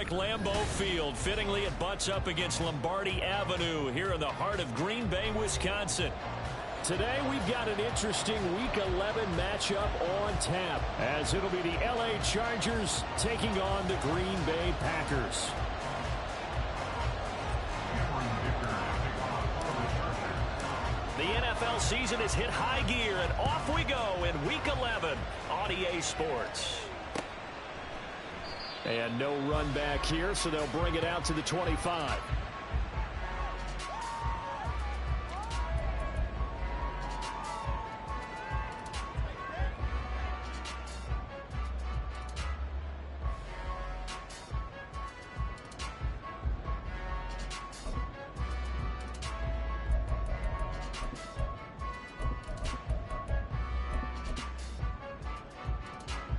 historic Lambeau Field. Fittingly, it butts up against Lombardi Avenue here in the heart of Green Bay, Wisconsin. Today, we've got an interesting Week 11 matchup on tap, as it'll be the LA Chargers taking on the Green Bay Packers. The NFL season has hit high gear, and off we go in Week 11 on EA Sports. And no run back here, so they'll bring it out to the 25.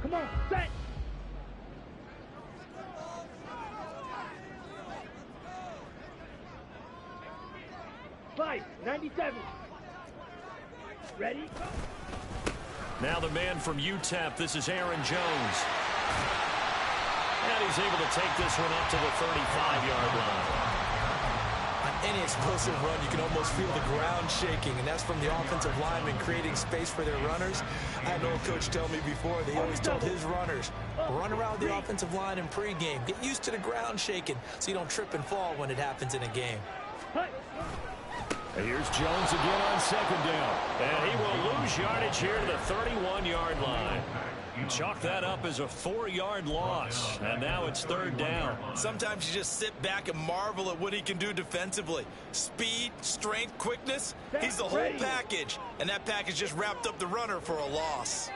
Come on, set! Five, 97. Ready? Go. Now the man from UTEP, this is Aaron Jones. And he's able to take this one up to the 35-yard line. On any explosive run, you can almost feel the ground shaking, and that's from the offensive linemen creating space for their runners. I had an old coach tell me before, they always told his runners, run around the offensive line in pregame. Get used to the ground shaking so you don't trip and fall when it happens in a game. Here's Jones again on second down. And he will lose yardage here to the 31-yard line. Chalk that up as a 4-yard loss. And now it's third down. Sometimes you just sit back and marvel at what he can do defensively. Speed, strength, quickness. He's the whole package. And that package just wrapped up the runner for a loss.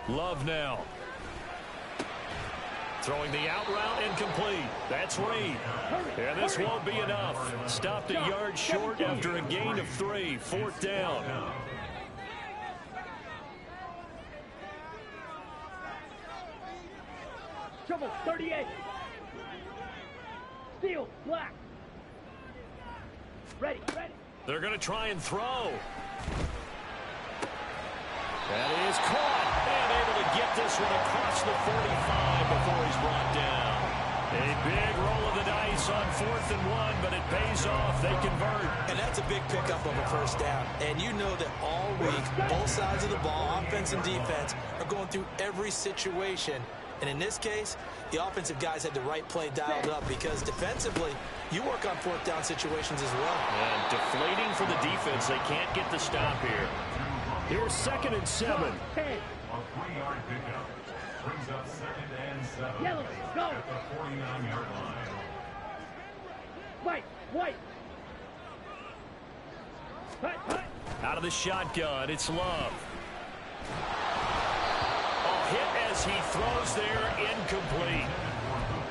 Love now. Throwing the out route incomplete. That's Reed. And this won't be enough. Stopped a yard short after a gain of 3. Fourth down. Trouble, 38. Steal, black. Ready, ready. They're going to try and throw. That is caught, and able to get this one across the 45 before he's brought down. A big roll of the dice on 4th and 1, but it pays off. They convert. And that's a big pickup of a first down. And you know that all week, both sides of the ball, offense and defense, are going through every situation. And in this case, the offensive guys had the right play dialed up because defensively, you work on 4th down situations as well. And deflating for the defense. They can't get the stop here. Here's 2nd and 7. A 3-yard pickup brings up 2nd and 7 Yellow, go. at the 49-yard line. White, white. Out of the shotgun, it's Love. A hit as he throws there, incomplete.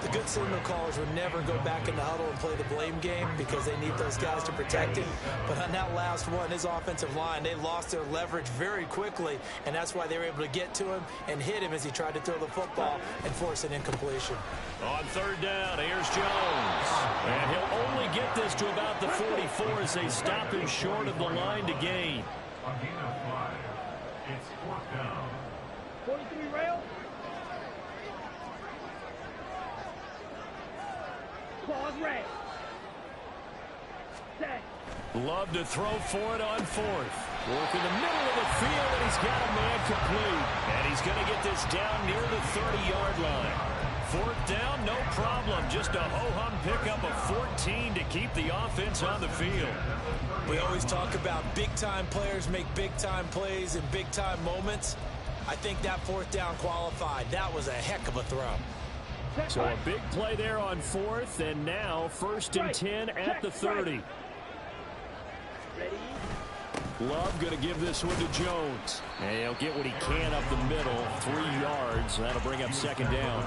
The good signal callers would never go back in the huddle and play the blame game because they need those guys to protect him. But on that last one, his offensive line, they lost their leverage very quickly, and that's why they were able to get to him and hit him as he tried to throw the football and force an incompletion. On 3rd down, here's Jones. And he'll only get this to about the 44 as they stop him short of the line to gain. A gain of 5. It's 4th down. 43 rail. Pause red. Set. Love to throw for it on 4th. Work in the middle of the field, and he's got a man complete. And he's going to get this down near the 30-yard line. 4th down, no problem. Just a ho-hum pickup of 14 to keep the offense on the field. We always talk about big-time players make big-time plays in big-time moments. I think that 4th down qualified. That was a heck of a throw. So a big play there on 4th, and now 1st and 10 at the 30. Ready. Love going to give this one to Jones. And he'll get what he can up the middle, 3 yards. That'll bring up 2nd down.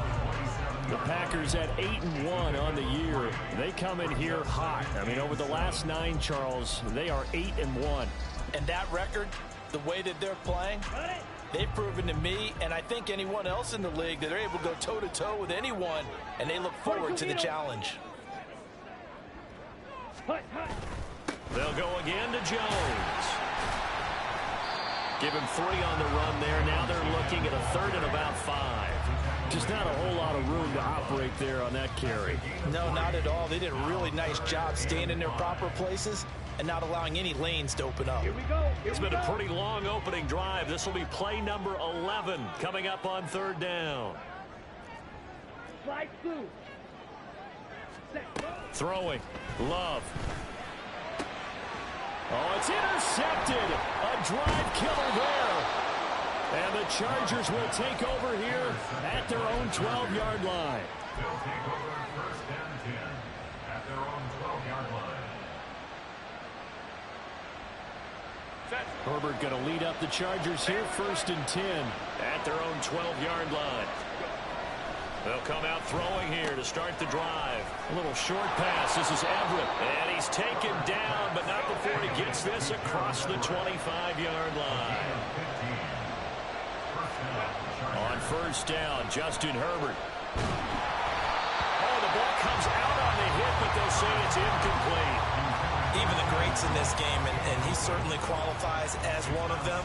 The Packers at 8-1 on the year. They come in here hot. I mean, over the last 9, Charles, they are 8-1. And that record, the way that they're playing, they've proven to me, and I think anyone else in the league, that they're able to go toe-to-toe with anyone, and they look forward to the challenge. They'll go again to Jones. Give him 3 on the run there. Now they're looking at a 3rd and about 5. Just not a whole lot of room to operate there on that carry. No, not at all. They did a really nice job staying in their proper places and not allowing any lanes to open up. Here we go. It's been a pretty long opening drive. This will be play number 11 coming up on 3rd down. Slide through. Set, go. Throwing. Love. Oh, it's intercepted. A drive killer there. And the Chargers will take over here at their own 12-yard line. They'll take over 1st and 10 at their own 12-yard line. Herbert going to lead up the Chargers here, 1st and 10 at their own 12-yard line. They'll come out throwing here to start the drive. A little short pass. This is Everett. And he's taken down, but not before he gets this across the 25-yard line. On 1st down, Justin Herbert. Oh, the ball comes out on the hit, but they'll say it's incomplete. Even the greats in this game, and he certainly qualifies as one of them,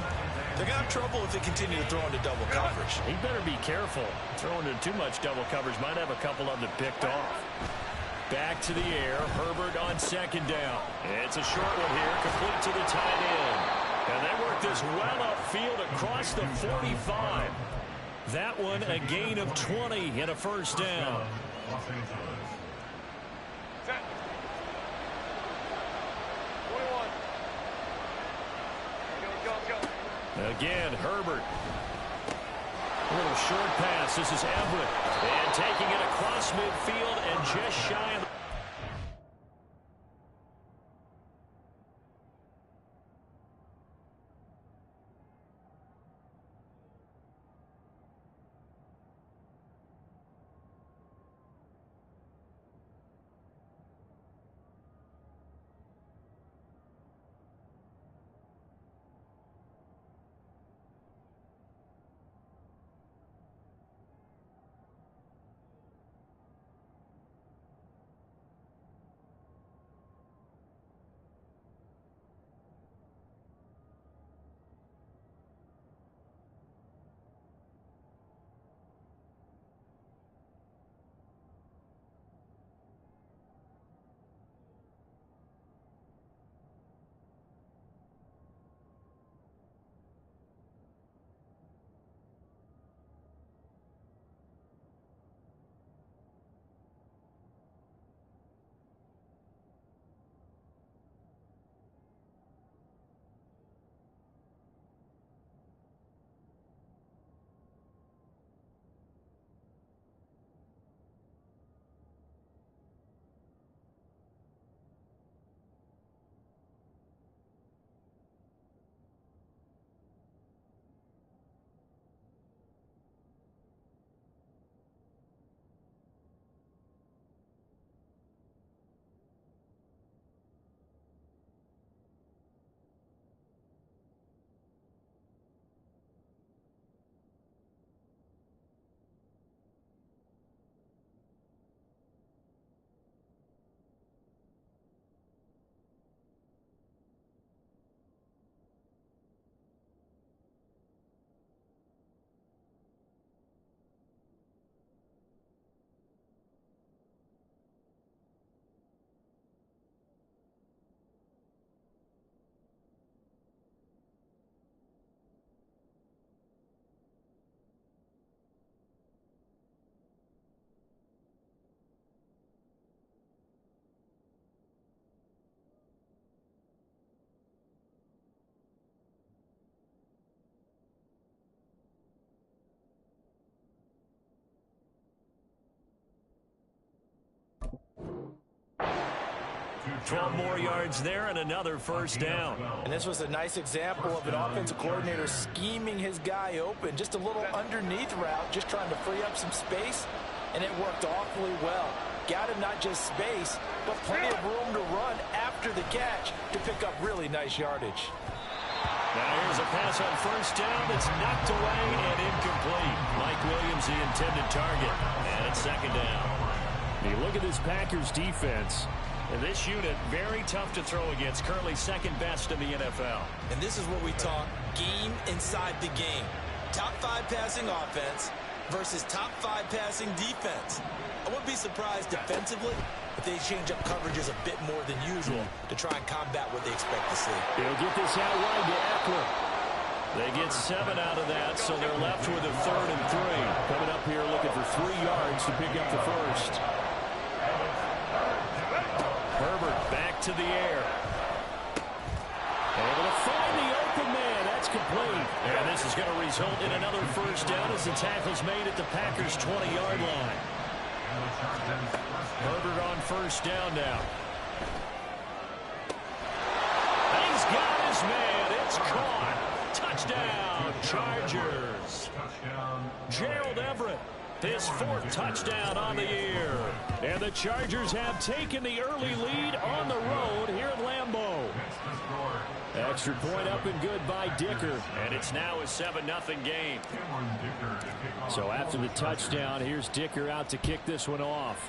they're going to have trouble if they continue to throw into double coverage. He better be careful. Throwing into too much double coverage might have a couple of them picked off. Back to the air. Herbert on 2nd down. It's a short one here, complete to the tight end. And they work this well upfield across the 45. That one a gain of 20 and a 1st down. Los Angeles. Set. 21. Go. Again, Herbert. A little short pass. This is Everett. And taking it across midfield and just shy of the... ...12 more yards there and another 1st down. And this was a nice example of an offensive coordinator scheming his guy open. Just a little underneath route, just trying to free up some space, and it worked awfully well. Got him not just space, but plenty of room to run after the catch to pick up really nice yardage. Now here's a pass on 1st down that's knocked away and incomplete. Mike Williams, the intended target, and it's 2nd down. You look at this Packers defense. And this unit, very tough to throw against, currently second best in the NFL. And this is what we talk game inside the game. Top 5 passing offense versus top 5 passing defense. I wouldn't be surprised defensively if they change up coverages a bit more than usual to try and combat what they expect to see. They'll get this out wide to Eckler. They get 7 out of that, so they're left with a 3rd and 3. Coming up here looking for 3 yards to pick up the first. Herbert back to the air. Able to find the open man. That's complete. And this is going to result in another first down as the tackle's made at the Packers' 20-yard line. Herbert on first down now. He's got his man. It's caught. Touchdown, Chargers. Gerald Everett, his 4th touchdown on the year. And the Chargers have taken the early lead on the road here at Lambeau. Extra point up and good by Dicker. And it's now a 7-0 game. So after the touchdown, here's Dicker out to kick this one off.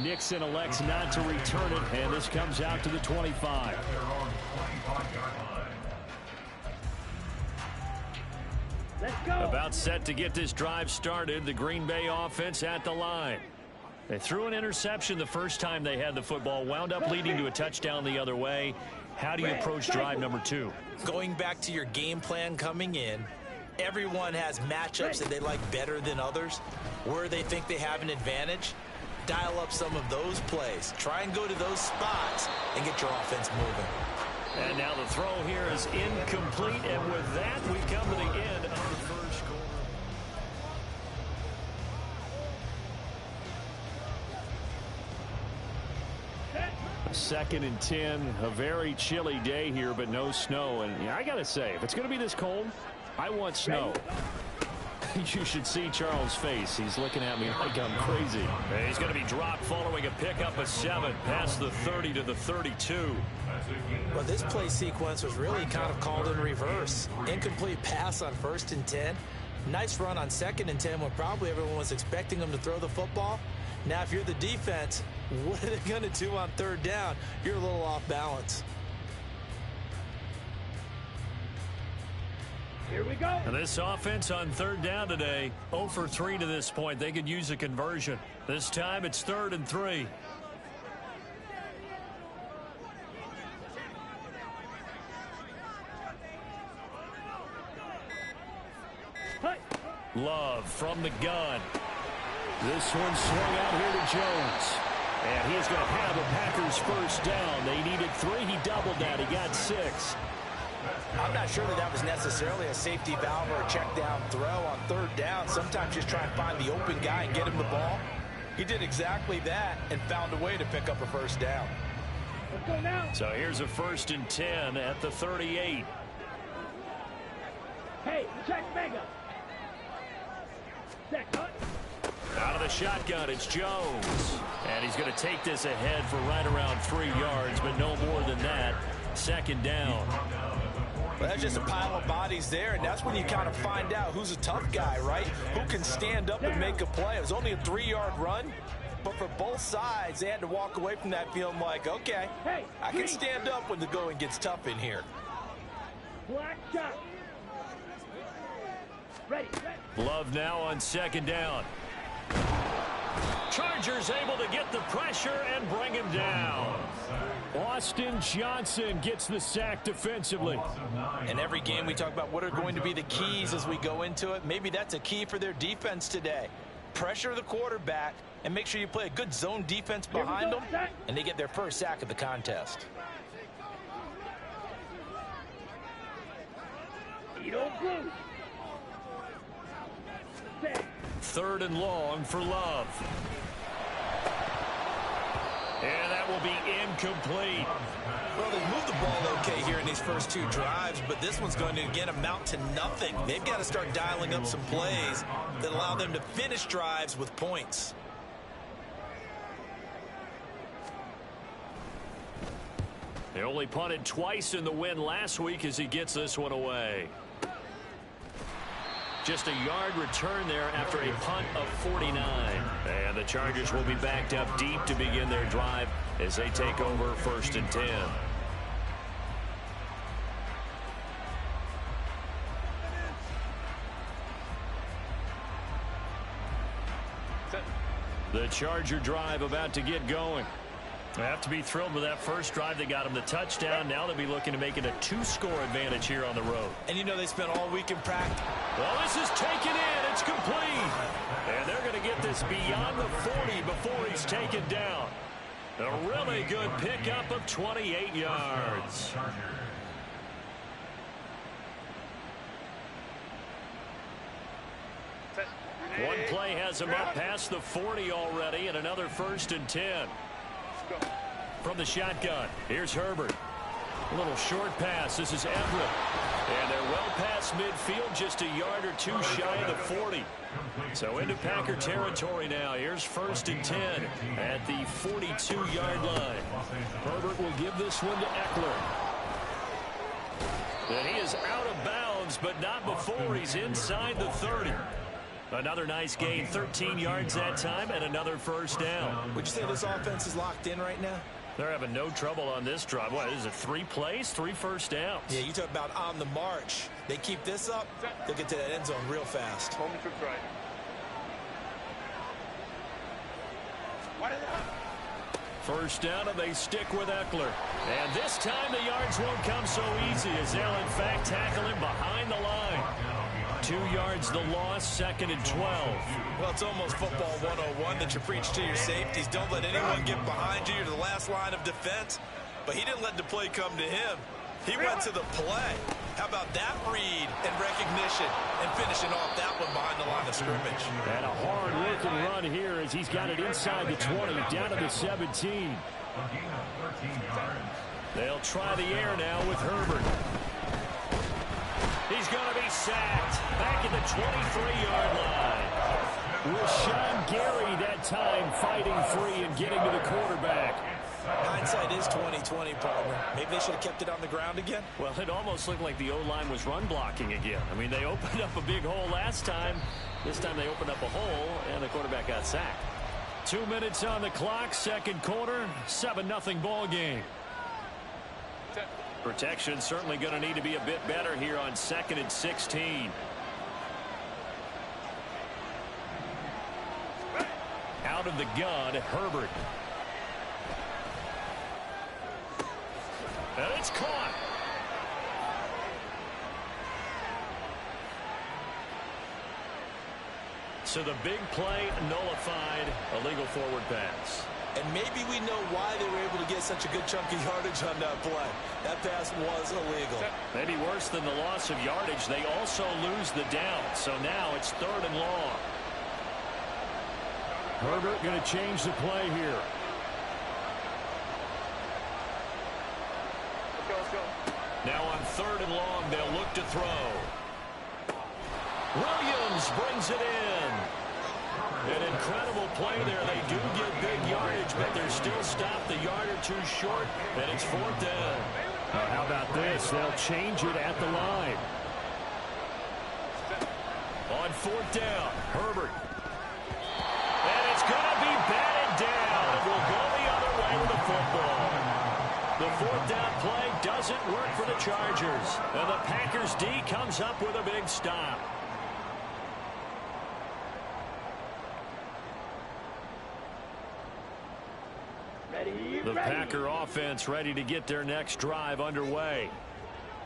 Nixon elects not to return it, and this comes out to the 25. Let's go. About set to get this drive started, the Green Bay offense at the line. They threw an interception the first time they had the football, wound up leading to a touchdown the other way. How do you approach drive number 2? Going back to your game plan coming in, everyone has matchups that they like better than others. Where they think they have an advantage, dial up some of those plays. Try and go to those spots and get your offense moving. And now the throw here is incomplete, and with that, we come to the end of the first quarter. Second and 10, a very chilly day here, but no snow. And yeah, I got to say, if it's going to be this cold, I want snow. You should see Charles' face. He's looking at me like I'm crazy. He's going to be dropped following a pickup of 7 past the 30 to the 32. Well, this play sequence was really kind of called in reverse. Incomplete pass on 1st and 10. Nice run on 2nd and 10 when probably everyone was expecting them to throw the football. Now, if you're the defense, what are they going to do on 3rd down? You're a little off balance. Here we go. And this offense on 3rd down today, 0 for 3 to this point. They could use a conversion. This time it's 3rd and 3. Love from the gun. This one swung out here to Jones. And he is going to have a Packers first down. They needed 3. He doubled that. He got 6. I'm not sure that was necessarily a safety valve or a check down throw on 3rd down. Sometimes just try and find the open guy and get him the ball. He did exactly that and found a way to pick up a first down. Let's go now. So here's a 1st and 10 at the 38. Hey, check mega. Set cut. Out of the shotgun, it's Jones. And he's going to take this ahead for right around 3 yards, but no more than that. 2nd down. Well, that's just a pile of bodies there, and that's when you kind of find out who's a tough guy, right? Who can stand up and make a play. It was only a 3-yard run, but for both sides, they had to walk away from that feeling like, okay, I can stand up when the going gets tough in here. Black shot. Ready. Love now on 2nd down. Chargers able to get the pressure and bring him down. Austin Johnson gets the sack defensively. In every game we talk about what are going to be the keys as we go into it. Maybe that's a key for their defense today. Pressure the quarterback and make sure you play a good zone defense behind them, and they get their first sack of the contest. You don't lose. 3rd and long for Love. And that will be incomplete. Well, they moved the ball okay here in these first 2 drives, but this one's going to, again, amount to nothing. They've got to start dialing up some plays that allow them to finish drives with points. They only punted twice in the win last week as he gets this one away. Just a yard return there after a punt of 49. And the Chargers will be backed up deep to begin their drive as they take over 1st and 10. The Charger drive about to get going. They have to be thrilled with that first drive. They got them the touchdown. Now they'll be looking to make it a 2-score advantage here on the road. And you know they spent all week in practice. Well, this is taken in. It's complete. And they're going to get this beyond the 40 before he's taken down. A really good pickup of 28 yards. One play has him up past the 40 already, and another 1st and 10. From the shotgun, here's Herbert. A little short pass. This is Everett. And they're well past midfield, just a yard or two shy of the 40. So into Packer territory now. Here's 1st and 10 at the 42-yard line. Herbert will give this one to Eckler. And he is out of bounds, but not before he's inside the 30. Another nice gain, 13 yards that time, and another 1st down. Would you say this offense is locked in right now? They're having no trouble on this drive. What is it, 3 plays, 3 first downs? Yeah, you talk about on the march. They keep this up, they'll get to that end zone real fast. First down, and they stick with Eckler. And this time the yards won't come so easy as they'll, in fact, tackle him behind the line. 2 yards the loss, 2nd and 12. Well, it's almost football 101 that you preach to your safeties. Don't let anyone get behind you. You're the last line of defense. But he didn't let the play come to him. He went to the play. How about that read and recognition and finishing off that one behind the line of scrimmage. And a hard-working run here as he's got it inside the 20, down to the 17. They'll try the air now with Herbert. He's going to be sacked back at the 23-yard line. Rashawn Gary that time fighting free and getting to the quarterback. Hindsight is 20/20, partner. Maybe they should have kept it on the ground again. Well, it almost looked like the O-line was run blocking again. I mean, they opened up a big hole last time. This time they opened up a hole, and the quarterback got sacked. 2 minutes on the clock, 2nd quarter, 7-0 ball game. Protection certainly going to need to be a bit better here on 2nd and 16. Out of the gun, Herbert. And it's caught. So the big play nullified, a legal forward pass. And maybe we know why they were able to get such a good chunk of yardage on that play. That pass was illegal. Maybe worse than the loss of yardage, they also lose the down. So now it's 3rd and long. Herbert going to change the play here. Now on 3rd and long, they'll look to throw. Williams brings it in. An incredible play there. They do get big yardage, but they're still stopped a yard or two short, and it's 4th down. How about this? They'll change it at the line. On 4th down, Herbert. And it's going to be batted down. It will go the other way with the football. The 4th down play doesn't work for the Chargers. And the Packers D comes up with a big stop. The Packer offense ready to get their next drive underway.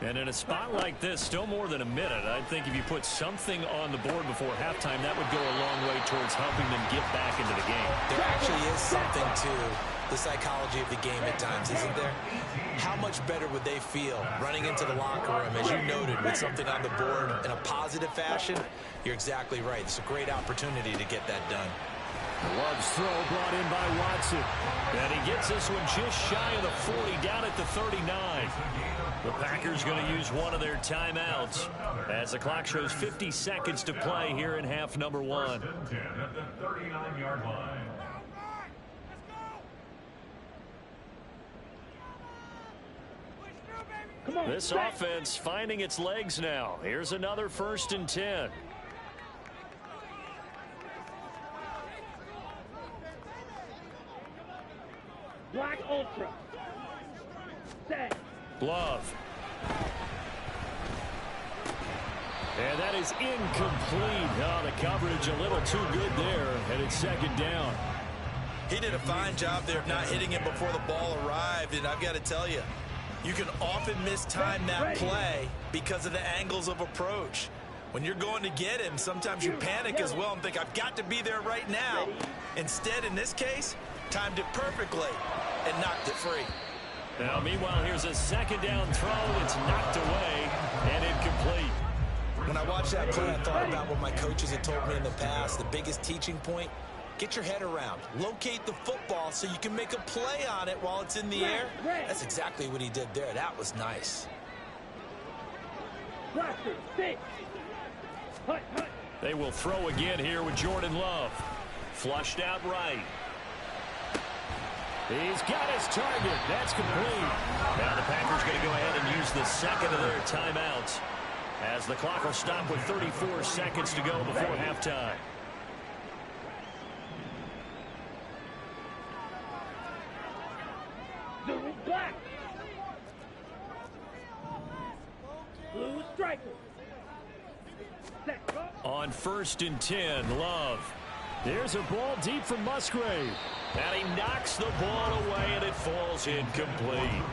And in a spot like this, still more than a minute, I think if you put something on the board before halftime, that would go a long way towards helping them get back into the game. There actually is something to the psychology of the game at times, isn't there? How much better would they feel running into the locker room, as you noted, with something on the board in a positive fashion? You're exactly right. It's a great opportunity to get that done. Love's throw brought in by Watson. And he gets this one just shy of the 40, down at the 39. The Packers going to use one of their timeouts as the clock shows 50 seconds to play here in half number 1. 1st and 10 at the 39-yard line. Come on, This offense finding its legs now. Here's another 1st and 10. Extra. Set. Glove. And that is incomplete. Oh, the coverage a little too good there, and it's second down. He did a fine job there of not hitting him before the ball arrived, and I've got to tell you, you can often mistime that play because of the angles of approach. When you're going to get him, sometimes you panic as well and think, I've got to be there right now. Instead, in this case, timed it perfectly and knocked it free. Now, meanwhile, here's a second down throw. It's knocked away and incomplete. When I watched that play, I thought about what my coaches had told me in the past. The biggest teaching point, get your head around. Locate the football so you can make a play on it while it's in the air. That's exactly what he did there. That was nice. Blaster. Sit. Hut, hut. They will throw again here with Jordan Love. Flushed out right. He's got his target. That's complete. Now the Packers going to go ahead and use the second of their timeouts, as the clock will stop with 34 seconds to go before halftime. Blue black. Blue striker. Set. Go. On 1st and 10, Love. There's a ball deep from Musgrave. And he knocks the ball away, and it falls incomplete.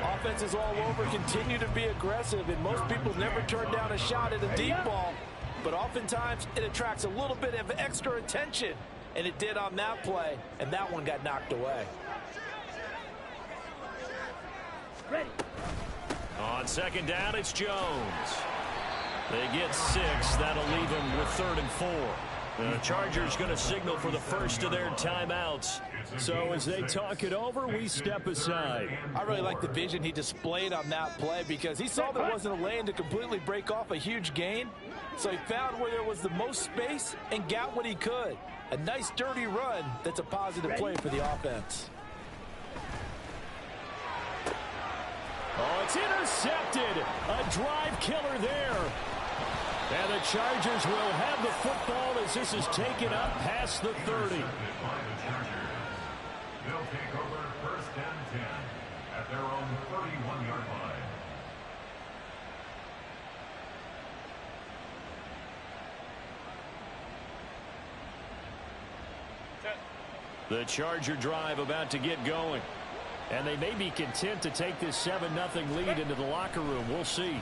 Offenses all over continue to be aggressive, and most people never turn down a shot at a deep ball. But oftentimes, it attracts a little bit of extra attention, and it did on that play, and that one got knocked away. Ready. On second down, it's Jones. They get 6. That'll leave them with 3rd and 4. The Chargers going to signal for the first of their timeouts. So as they talk it over, we step aside. I really like the vision he displayed on that play because he saw there wasn't a lane to completely break off a huge gain. So he found where there was the most space and got what he could. A nice dirty run that's a positive play for the offense. Oh, it's intercepted. A drive killer there. And the Chargers will have the football as this is taken up past the 30. They'll take over 1st and 10 at their own 31-yard line. The Charger drive about to get going. And they may be content to take this 7-0 lead into the locker room. We'll see.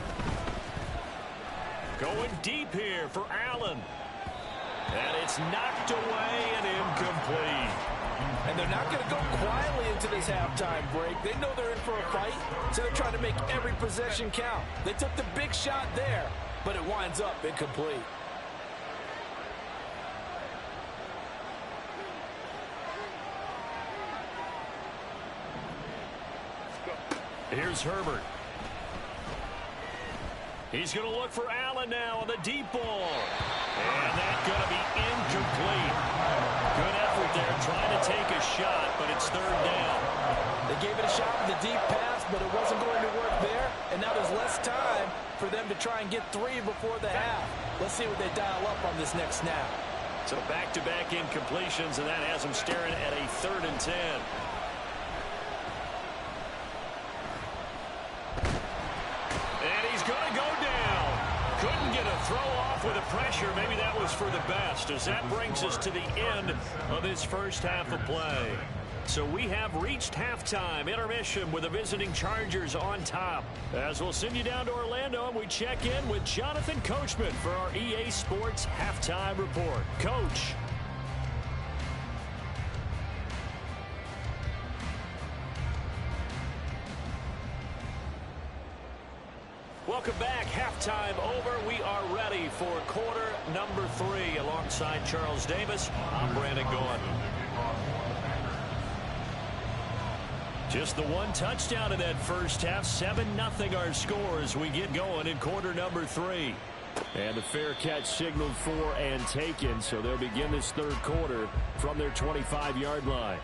Going deep here for Allen. And it's knocked away and incomplete. And they're not going to go quietly into this halftime break. They know they're in for a fight, so they're trying to make every possession count. They took the big shot there, but it winds up incomplete. Here's Herbert. He's going to look for Allen now on the deep ball. And that's going to be incomplete. Good effort there trying to take a shot, but it's 3rd down. They gave it a shot with the deep pass, but it wasn't going to work there. And now there's less time for them to try and get 3 before the half. Let's see what they dial up on this next snap. So back-to-back incompletions, and that has them staring at a 3rd and 10. And he's going to go down. Couldn't get a throw off with the pressure. Maybe that was for the best, as that brings us to the end of this first half of play. So we have reached halftime intermission with the visiting Chargers on top. As we'll send you down to Orlando, and we check in with Jonathan Coachman for our EA Sports Halftime Report. Coach. Welcome back. Halftime over. We are ready for quarter number 3. Alongside Charles Davis, I'm Brandon Gaughan. Just the one touchdown in that first half. 7-0 our score as we get going in quarter number 3. And the fair catch signaled for and taken, so they'll begin this third quarter from their 25-yard line.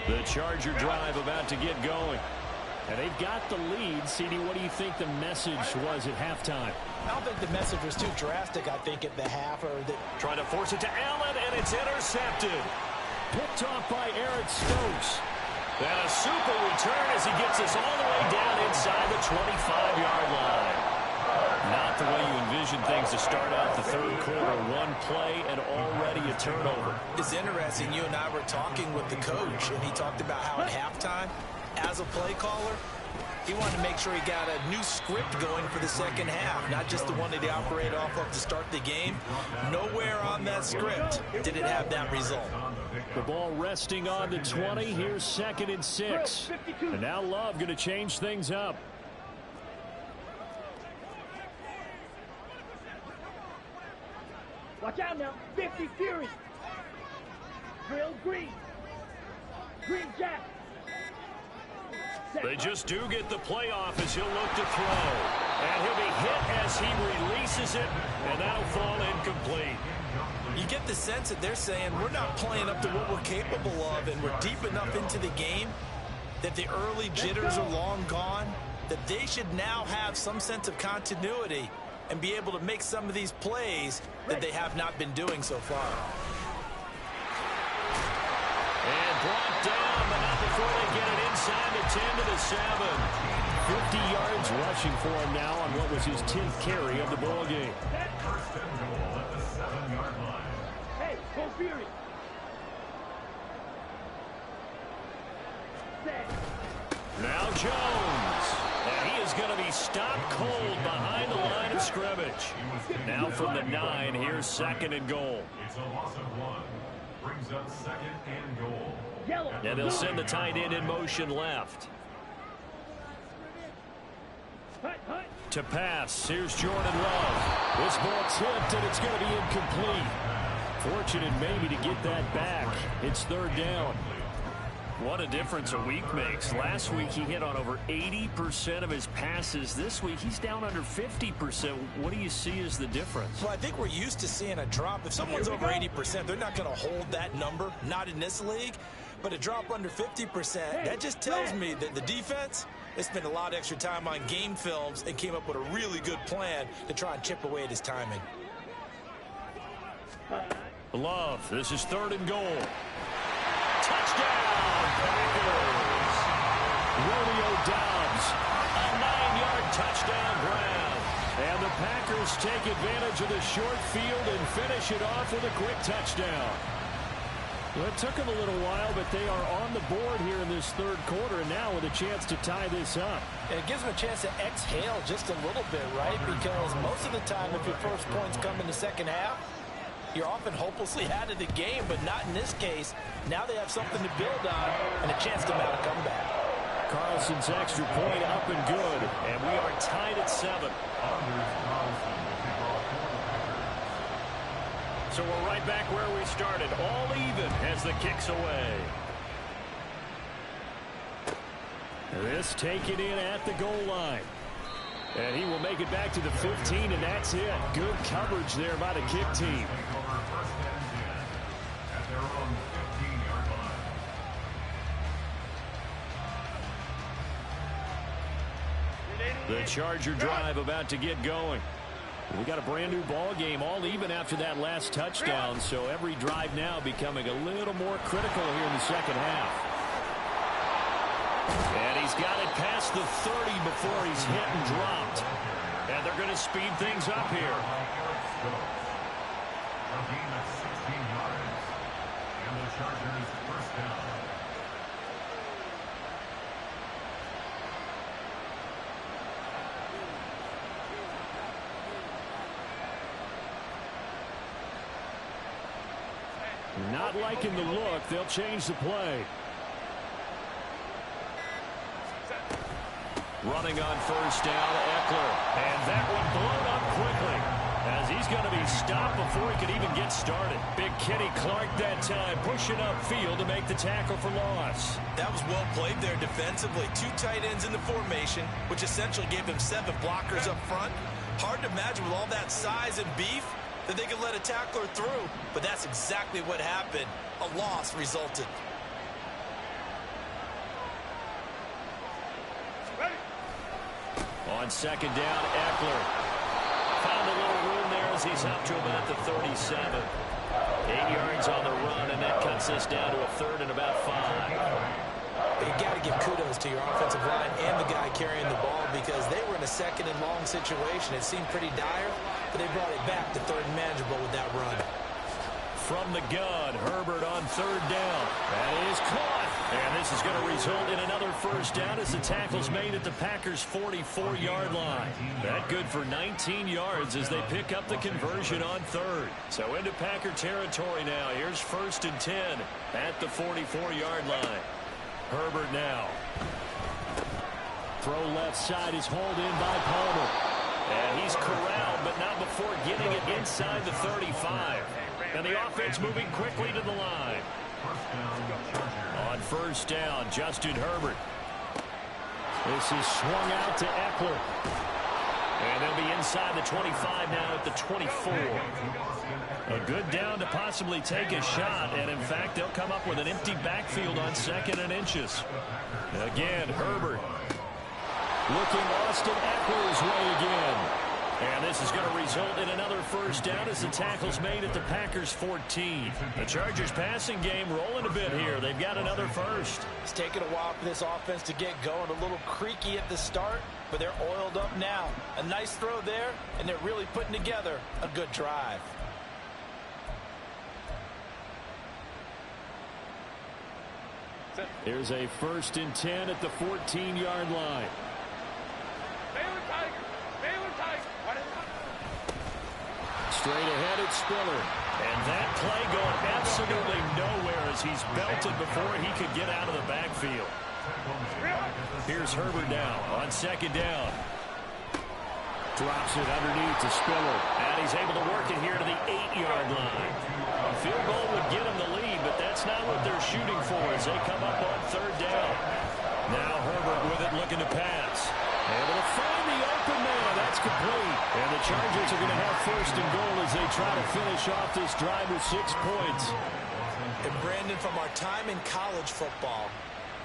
The Charger drive about to get going. And they've got the lead. CD, what do you think the message was at halftime? I don't think the message was too drastic, I think, at the half. Trying to force it to Allen, and it's intercepted. Picked off by Eric Stokes. And a super return as he gets us all the way down inside the 25-yard line. Not the way you envision things to start out the third quarter. One play and already a turnover. It's interesting. You and I were talking with the coach, and he talked about how at halftime, as a play caller, he wanted to make sure he got a new script going for the second half, not just the one that he operated off of to start the game. Nowhere on that script did it have that result. The ball resting on the 20. Here's 2nd and 6. And now Love going to change things up. Watch out now. 50 Fury. Drill Green. Green Jack. They just do get the playoff as he'll look to throw. And he'll be hit as he releases it, and that'll fall incomplete. You get the sense that they're saying we're not playing up to what we're capable of, and we're deep enough into the game that the early jitters are long gone, that they should now have some sense of continuity and be able to make some of these plays that they have not been doing so far. And brought down, but not before they get it inside the 10 to the 7. 50 yards rushing for him now on what was his 10th carry of the ball game. First and goal at the 7-yard line. Hey, go Fury. Set. Now Jones. And he is going to be stopped cold behind the line of scrimmage. Now from the 9, here's 2nd and goal. It's a loss of 1. Brings up 2nd and goal. Yellow. And they'll send the tight end in motion left. Hut, hut. To pass, here's Jordan Love. This ball tipped, and it's going to be incomplete. Fortunate maybe to get that back. It's 3rd down. What a difference a week makes. Last week he hit on over 80% of his passes. This week he's down under 50%. What do you see as the difference? Well, I think we're used to seeing a drop. If someone's over 80%, they're not going to hold that number, not in this league. But a drop under 50%, that just tells me that the defense has spent a lot of extra time on game films and came up with a really good plan to try and chip away at his timing. Love, this is 3rd and goal. Touchdown, Packers! Romeo Doubs, a 9-yard touchdown grab. And the Packers take advantage of the short field and finish it off with a quick touchdown. Well, it took them a little while, but they are on the board here in this 3rd quarter, and now with a chance to tie this up. And it gives them a chance to exhale just a little bit, right? Because most of the time, if your first points come in the second half, you're often hopelessly out of the game, but not in this case. Now they have something to build on and a chance to mount a comeback. Carlson's extra point up and good, and we are tied at 7. So we're right back where we started, all even as the kick's away. This taken in at the goal line. And he will make it back to the 15, and that's it. Good coverage there by the kick team. At their own 15-yard line. The Charger drive about to get going. We got a brand new ball game, all even after that last touchdown, so every drive now becoming a little more critical here in the second half. And he's got it past the 30 before he's hit and dropped. And they're going to speed things up here. A gain of 16 yards. And the Chargers first down. Not liking the look. They'll change the play. Running on first down, Eckler. And that one blown up quickly as he's going to be stopped before he could even get started. Big Kenny Clark that time pushing upfield to make the tackle for loss. That was well played there defensively. 2 tight ends in the formation, which essentially gave them 7 blockers up front. Hard to imagine with all that size and beef that they could let a tackler through, but that's exactly what happened. A loss resulted. On second down, Eckler found a little room there as he's up to about the 37. 8 yards on the run, and that cuts us down to a third and about 5. You got to give kudos to your offensive line and the guy carrying the ball because they were in a second and long situation. It seemed pretty dire, but they brought it back to third and manageable with that run. From the gun, Herbert on third down. That is caught. And this is going to result in another first down as the tackle's made at the Packers' 44-yard line. That good for 19 yards as they pick up the conversion on third. So into Packer territory now. Here's 1st and 10 at the 44-yard line. Herbert now. Throw left side is hauled in by Palmer. And he's corralled, but not before getting it inside the 35. And the offense moving quickly to the line. On first down, Justin Herbert. This is swung out to Eckler. And they'll be inside the 25 now at the 24. A good down to possibly take a shot. And, in fact, they'll come up with an empty backfield on 2nd and inches. Again, Herbert. Looking Austin Eckler's way again. And this is going to result in another first down as the tackle's made at the Packers' 14. The Chargers passing game rolling a bit here. They've got another first. It's taken a while for this offense to get going. A little creaky at the start, but they're oiled up now. A nice throw there, and they're really putting together a good drive. Here's a 1st and 10 at the 14-yard line. Straight ahead, it's Spiller. And that play going absolutely nowhere as he's belted before he could get out of the backfield. Here's Herbert now on 2nd down. Drops it underneath to Spiller. And he's able to work it here to the 8-yard line. A field goal would get him the lead, but that's not what they're shooting for as they come up on 3rd down. Now Herbert with it, looking to pass. Able to find the open man. That's complete. And the Chargers are going to have 1st and goal as they try to finish off this drive with 6 points. And Brandon, from our time in college football,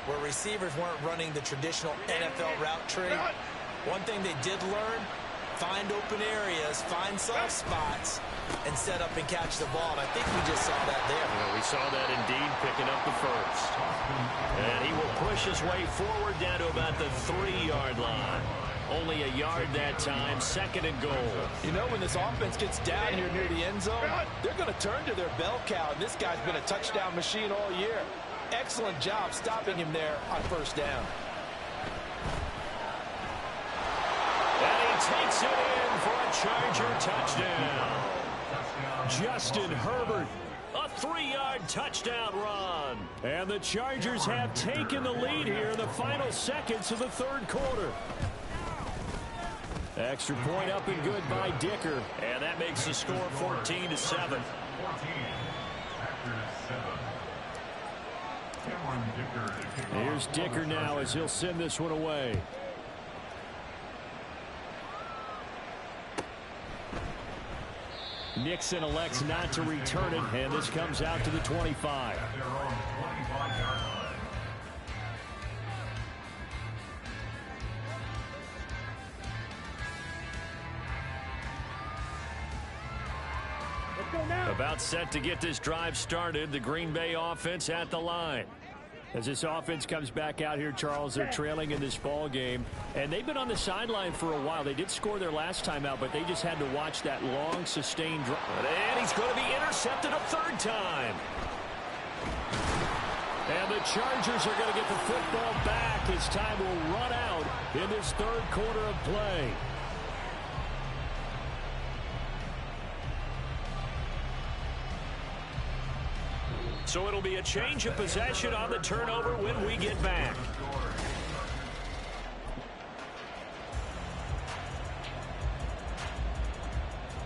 where receivers weren't running the traditional NFL route tree, one thing they did learn, find open areas, find soft spots, and set up and catch the ball. And I think we just saw that there. Well, we saw that indeed, picking up the first. And he will push his way forward down to about the 3-yard line. Only a yard that time, 2nd and goal. You know, when this offense gets down here near the end zone, they're going to turn to their bell cow. And this guy's been a touchdown machine all year. Excellent job stopping him there on 1st down. And he takes it in for a Charger touchdown. Justin Herbert, a 3-yard touchdown run. And the Chargers have taken the lead here in the final seconds of the 3rd quarter. Extra point up and good by Dicker. And that makes the score 14-7. Here's Dicker now as he'll send this one away. Nixon elects not to return it, and this comes out to the 25. About set to get this drive started. The Green Bay offense at the line. As this offense comes back out here, Charles, they're trailing in this ball game. And they've been on the sideline for a while. They did score their last time out, but they just had to watch that long, sustained drive. And he's going to be intercepted a 3rd time. And the Chargers are going to get the football back as time will run out in this 3rd quarter of play. So it'll be a change of possession on the turnover when we get back.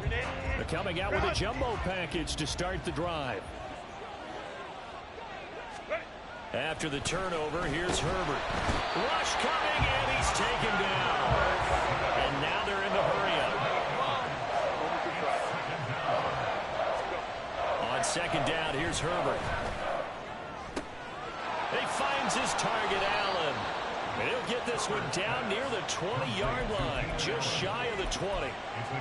They're coming out with a jumbo package to start the drive. After the turnover, here's Herbert. Rush coming, and he's taken down. And now they're in the hurry-up. On 2nd down, here's Herbert. He finds his target, Allen. He'll get this one down near the 20-yard line, just shy of the 20.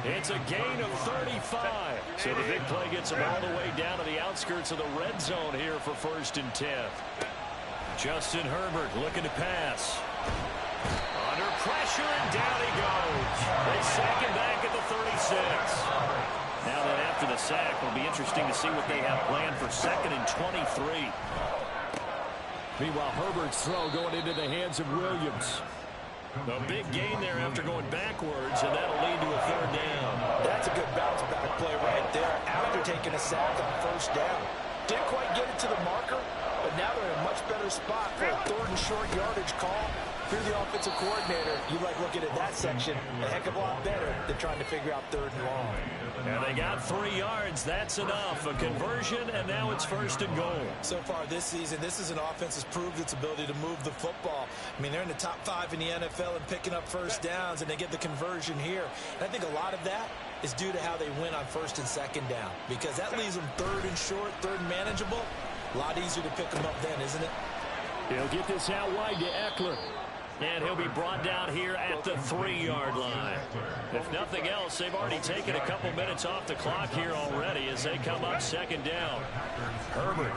It's a gain of 35. So the big play gets him all the way down to the outskirts of the red zone here for 1st and 10. Justin Herbert looking to pass. Under pressure, and down he goes. They sack him back at the 36. Now that after the sack, it'll be interesting to see what they have planned for 2nd and 23. Meanwhile, Herbert's throw going into the hands of Williams. A big gain there after going backwards, and that'll lead to a 3rd down. That's a good bounce back play right there after taking a sack on 1st down. Didn't quite get it to the marker, but now they're in a much better spot for a 3rd and short yardage call. If you're the offensive coordinator, you like looking at that section a heck of a lot better than trying to figure out 3rd and long. And they got 3 yards. That's enough. A conversion, and now it's 1st and goal. So far this season, this is an offense that's proved its ability to move the football. I mean, they're in the top 5 in the NFL and picking up 1st downs, and they get the conversion here. And I think a lot of that is due to how they win on 1st and 2nd down, because that leaves them 3rd and short, 3rd and manageable. A lot easier to pick them up then, isn't it? He'll get this out wide to Eckler. And he'll be brought down here at the 3-yard line. If nothing else, they've already taken a couple minutes off the clock here already as they come up 2nd down. Herbert.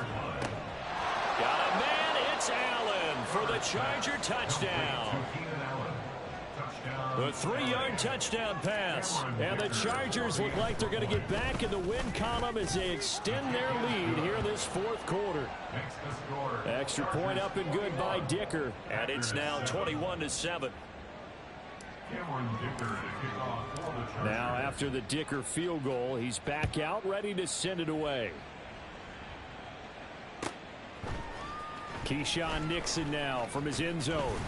Got a man. It's Allen for the Charger touchdown. The 3-yard touchdown pass. And the Chargers look like they're going to get back in the win column as they extend their lead here in this 4th quarter. Extra point up and good by Dicker. And it's now 21-7. Now after the Dicker field goal, he's back out ready to send it away. Keyshawn Nixon now from his end zone.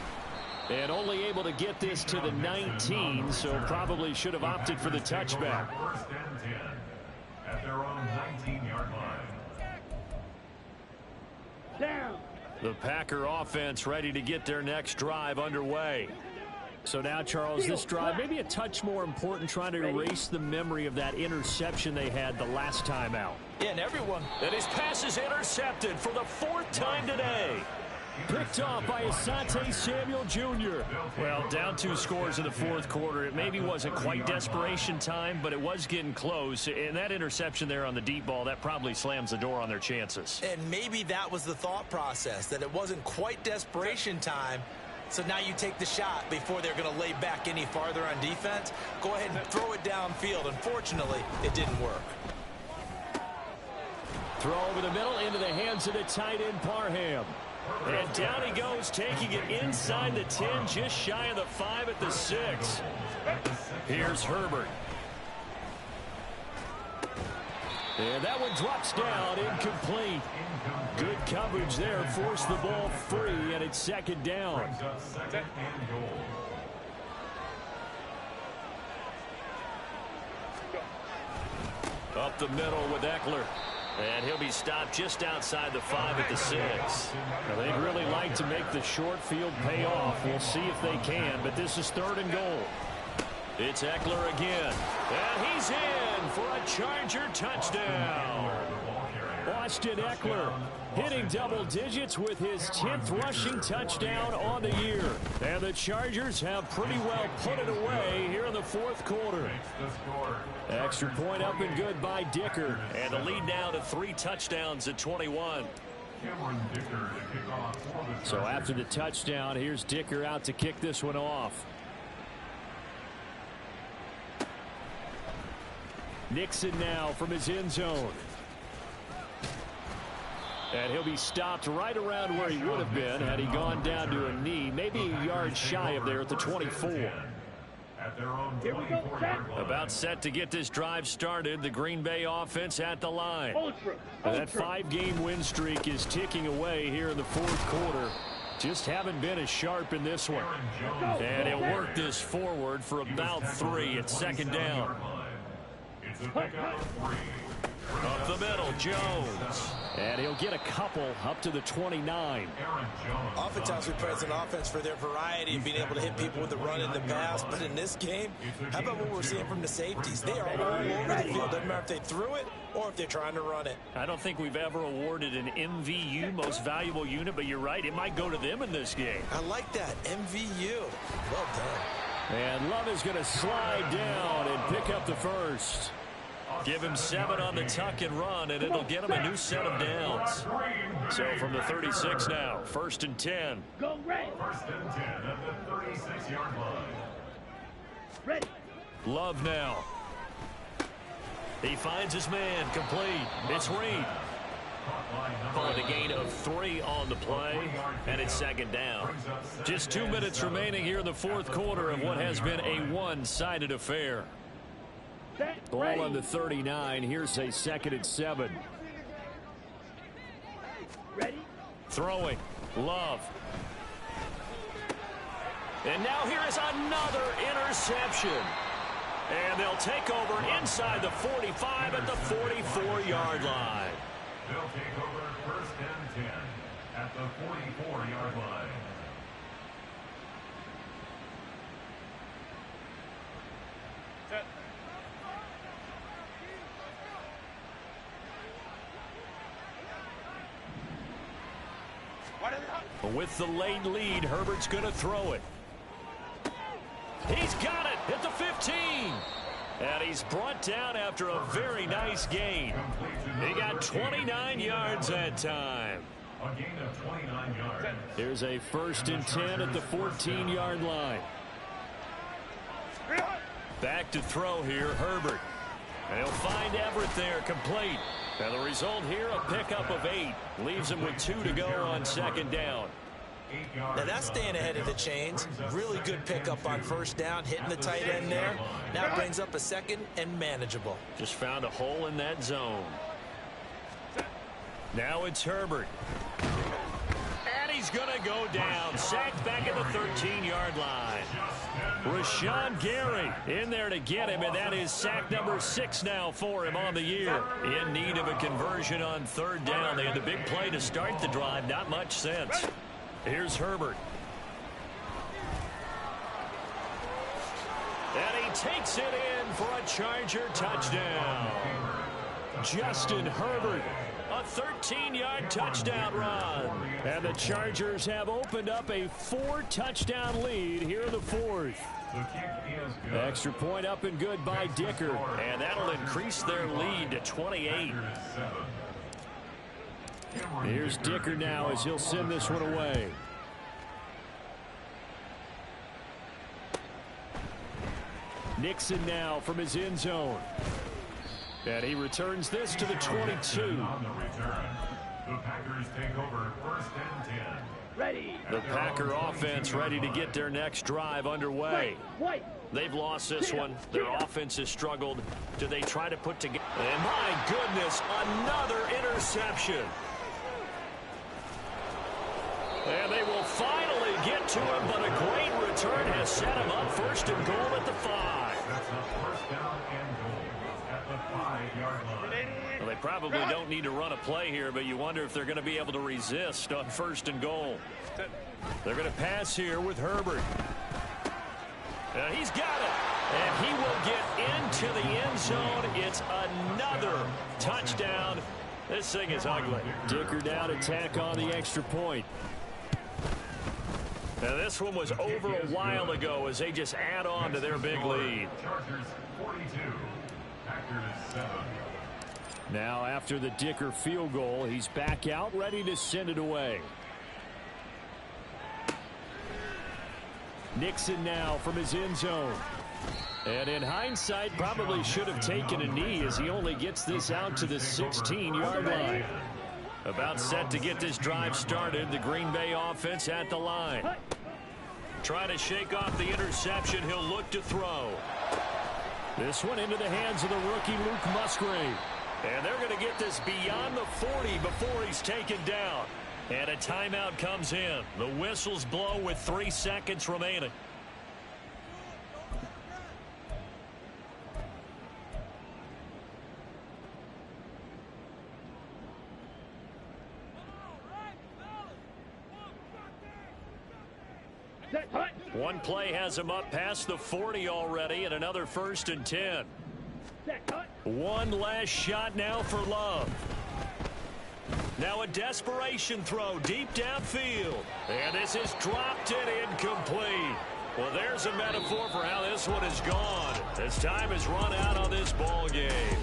And only able to get this to the 19, so probably should have opted for the touchback. 1st and 10 at their own 19-yard line. Down. The Packer offense ready to get their next drive underway. So now, Charles, this drive maybe a touch more important, trying to erase the memory of that interception they had the last time out. Yeah, and everyone. And his pass is intercepted for the 4th time today. Picked off by Asante Samuel Jr. Well, down 2 scores in the 4th quarter. It maybe wasn't quite desperation time, but it was getting close. And that interception there on the deep ball, that probably slams the door on their chances. And maybe that was the thought process, that it wasn't quite desperation time. So now you take the shot before they're going to lay back any farther on defense. Go ahead and throw it downfield. Unfortunately, it didn't work. Throw over the middle into the hands of the tight end Parham. And down he goes, taking it inside the 10, just shy of the 5 at the 6. Here's Herbert. And that one drops down, incomplete. Good coverage there, forced the ball free, and it's 2nd down. Up the middle with Eckler. And he'll be stopped just outside the 5 at the 6. Now, they'd really like to make the short field pay off. We'll see if they can, but this is 3rd and goal. It's Eckler again. And he's in for a Charger touchdown. Austin Eckler hitting double digits with his 10th rushing touchdown on the year. And the Chargers have pretty well put it away here in the 4th quarter. Extra point up and good by Dicker. And the lead now to 3 touchdowns at 21. So after the touchdown, here's Dicker out to kick this one off. Nixon now from his end zone. And he'll be stopped right around where he would have been had he gone down to a knee, maybe a yard shy of there at the 24. Here we go, set. About set to get this drive started. The Green Bay offense at the line. That 5-game win streak is ticking away here in the 4th quarter. Just haven't been as sharp in this one. And he'll work this forward for about 3 at 2nd down. Up the middle, Jones. And he'll get a couple up to the 29. Oftentimes we praise an offense for their variety of being able to hit people with the run in the pass. But in this game, how about what we're seeing from the safeties? They are all over the field. Doesn't matter if they threw it or if they're trying to run it. I don't think we've ever awarded an MVU, most valuable unit, but you're right. It might go to them in this game. I like that. MVU. Well done. And Love is going to slide down and pick up the first. Give him 7 on the tuck and run, and it'll get him a new set of downs. So from the 36 now, 1st and 10. Go red. 1st and 10 at the 36-yard line. Ready. Love now. He finds his man, complete. It's Reed. Followed a gain of 3 on the play, and it's 2nd down. Just 2 minutes remaining here in the 4th quarter of what has been a one-sided affair. Ball on the 39. Here's a 2nd and 7. Ready. Throwing. Love. And now here is another interception. And they'll take over inside the 45 at the 44-yard line. They'll take over 1st and 10 at the 44-yard line. With the late lead, Herbert's going to throw it. He's got it at the 15. And he's brought down after a very nice gain. He got 29 yards that time. A gain of 29 yards. Here's a 1st and 10 at the 14-yard line. Back to throw here, Herbert. And he'll find Everett there, complete. And the result here, a pickup of 8. Leaves him with 2 to go on 2nd down. Now that's staying ahead of the chains. Really good pickup on 1st down, hitting the tight end there. Now brings up a 2nd and manageable. Just found a hole in that zone. Now it's Herbert. And he's going to go down. Sacked back at the 13-yard line. Rashawn Gary in there to get him, and that is sack number 6 now for him on the year. In need of a conversion on 3rd down. They had the big play to start the drive. Not much sense. Here's Herbert. And he takes it in for a Charger touchdown. Justin Herbert. A 13-yard touchdown run. And the Chargers have opened up a 4-touchdown lead here in the 4th. Extra point up and good by Dicker. And that'll increase their lead to 28. Here's Dicker now as he'll send this one away. Nixon now from his end zone. And he returns this to the 22. On the return, the Packers take over 1st and 10. Ready. The Packer offense ready to get their next drive underway. They've lost this one. Their offense has struggled. Do they try to put together? And my goodness, another interception. And they will finally get to him, but a great return has set him up 1st and goal at the 5. That's a 1st down and goal at the 5-yard line. Well, they probably don't need to run a play here, but you wonder if they're going to be able to resist on 1st and goal. They're going to pass here with Herbert. He's got it. And he will get into the end zone. It's another touchdown. This thing is ugly. Dicker down to tack on the extra point. Now this one was over a while ago as they just add on to their big lead. Chargers 42, Packers 7. Now after the Dicker field goal, he's back out ready to send it away. Nixon now from his end zone. And in hindsight, probably should have taken a knee as he only gets this out to the 16-yard line. About set to get this drive started. The Green Bay offense at the line. Trying to shake off the interception. He'll look to throw. This one into the hands of the rookie Luke Musgrave. And they're going to get this beyond the 40 before he's taken down. And a timeout comes in. The whistles blow with 3 seconds remaining. Set, hut. One play has him up past the 40 already, and another 1st and 10. Set, hut. One last shot now for Love. Now a desperation throw deep downfield. And this is dropped and incomplete. Well, there's a metaphor for how this one is gone. As time has run out on this ball game.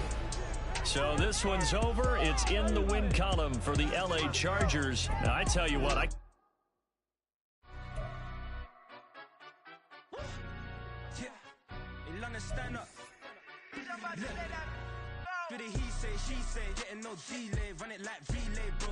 So this one's over. It's in the win column for the LA Chargers. Now, I tell you what, stand up. Do the he say, she say, getting no delay, run it like relay, bro.